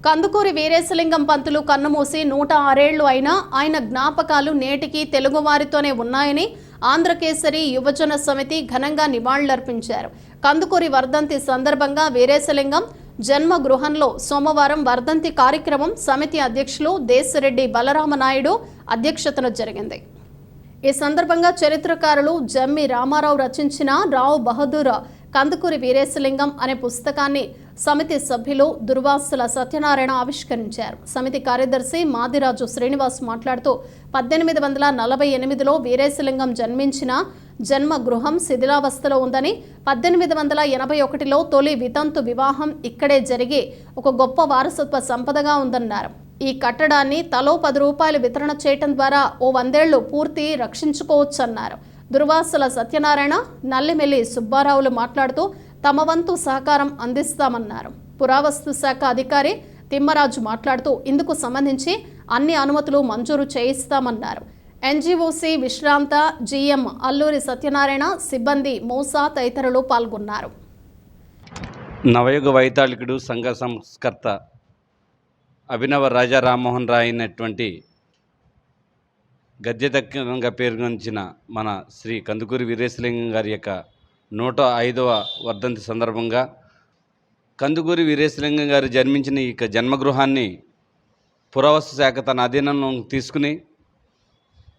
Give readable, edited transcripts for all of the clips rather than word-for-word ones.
కందుకూరి వీరేశలింగం పంతులు కన్నుమూసి 106 ఏళ్లు అయినా ఆయన జ్ఞాపకాలు నేటికి తెలుగువారితోనే ఉన్నాయని ఆంధ్రకేసరి యువజన సమితి ఘనంగా నివాళులర్పించారు. కందుకూరి వర్ధంతి సందర్భంగా వీరేశలింగం జన్మ గృహంలో సోమవారం వర్ధంతి కార్యక్రమం సమితి అధ్యక్షులు దేశరెడ్డి బలరామనాయుడు అధ్యక్షతన జరిగింది. ఈ సందర్భంగా చరిత్రకారులు జమ్మి రామారావు రచించిన రావు బహదూర్ కందుకూరి వీరేశలింగం అనే పుస్తకాన్ని సమితి సభ్యులు దుర్వాసుల సత్యనారాయణ ఆవిష్కరించారు. సమితి కార్యదర్శి మాదిరాజు శ్రీనివాస్ మాట్లాడుతూ 1848లో వీరేశలింగం జన్మించిన జన్మ గృహం శిథిలావస్థలో ఉందని, 1881లో తొలి వితంతు వివాహం ఇక్కడే జరిగి ఒక గొప్ప వారసత్వ సంపదగా ఉందన్నారు. ఈ కట్టడాన్ని తలో 10 రూపాయలు వితరణ చేయటం ద్వారా ఓ 100 ఏళ్లు పూర్తి రక్షించుకోవచ్చన్నారు. దుర్వాసుల సత్యనారాయణ, నల్లిమెల్లి సుబ్బారావులు మాట్లాడుతూ తమ వంతు సహకారం అందిస్తామన్నారు. పురావస్తు శాఖ అధికారి తిమ్మరాజు మాట్లాడుతూ ఇందుకు సంబంధించి అన్ని అనుమతులు మంజూరు చేయిస్తామన్నారు. ఎన్జీఓసీ విశ్రాంత జీఎం అల్లూరి సత్యనారాయణ, సిబ్బంది మూసా తదితరులు పాల్గొన్నారు. నవయుగ వైతాళికుడు, సంఘ సంస్కర్త, అభినవ రాజా రామ్మోహన్ రాయ్ అయినటువంటి గద్యదక్కంగా పేరుగాంచిన మన శ్రీ కందుకూరి వీరేశలింగం గారి యొక్క 105వ వర్ధంతి సందర్భంగా కందుకూరి వీరేశలింగం గారు జన్మించిన ఈ జన్మగృహాన్ని పురావస్తు శాఖ తన అధీనంలో తీసుకుని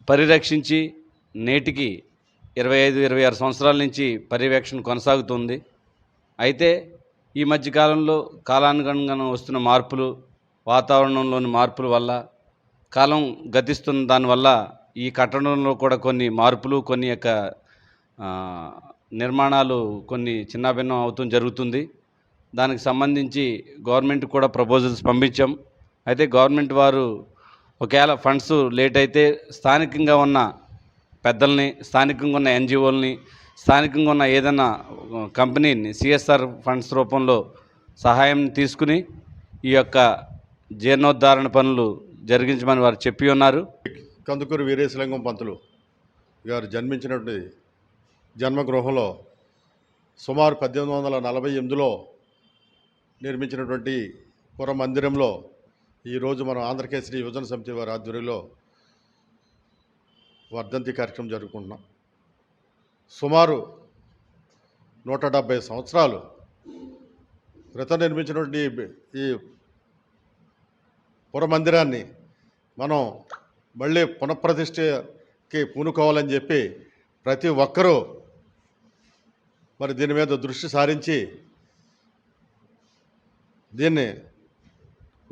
పరిరక్షించి నేటికి 25-26 సంవత్సరాల నుంచి పర్యవేక్షణ కొనసాగుతుంది. అయితే ఈ మధ్యకాలంలో కాలానుగుణంగా వస్తున్న మార్పులు, వాతావరణంలోని మార్పుల వల్ల, కాలం గతిస్తున్న దానివల్ల ఈ కట్టడంలో కూడా కొన్ని మార్పులు, కొన్ని యొక్క నిర్మాణాలు కొన్ని చిన్నాభిన్నం అవుతూ జరుగుతుంది. దానికి సంబంధించి గవర్నమెంట్ కూడా ప్రపోజల్స్ పంపించాం. అయితే గవర్నమెంట్ వారు ఒకవేళ ఫండ్స్ లేట్ అయితే స్థానికంగా ఉన్న పెద్దల్ని, స్థానికంగా ఉన్న ఎన్జిఓల్ని, స్థానికంగా ఉన్న ఏదైనా కంపెనీని సిఎస్ఆర్ ఫండ్స్ రూపంలో సహాయం తీసుకుని ఈ యొక్క జీర్ణోద్ధరణ పనులు జరిగించమని వారు చెప్పి ఉన్నారు. కందుకూరి వీరేశలింగం పంతులు గారు జన్మించినటువంటి జన్మగృహంలో సుమారు 1848లో నిర్మించినటువంటి పురమందిరంలో ఈరోజు మనం ఆంధ్రకేసరి యువజన సమితి వారి ఆధ్వర్యంలో వర్ధంతి కార్యక్రమం జరుపుకుంటున్నాం. సుమారు 170 సంవత్సరాలు క్రితం నిర్మించినటువంటి ఈ పురమందిరాన్ని మనం మళ్ళీ పునఃప్రతిష్టకి పూనుకోవాలని చెప్పి ప్రతి ఒక్కరూ మరి దీని మీద దృష్టి సారించి దీన్ని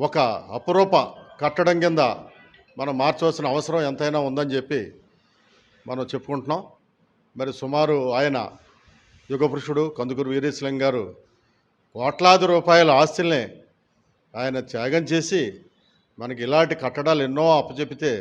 ఒక అపురూప కట్టడం కింద మనం మార్చవలసిన అవసరం ఎంతైనా ఉందని చెప్పి మనం చెప్పుకుంటున్నాం. మరి సుమారు ఆయన యుగపురుషుడు కందుకూరి వీరేశలింగం గారు కోట్లాది రూపాయల ఆస్తుల్ని ఆయన త్యాగం చేసి మనకి ఇలాంటి కట్టడాలు ఎన్నో అప్పచెపితే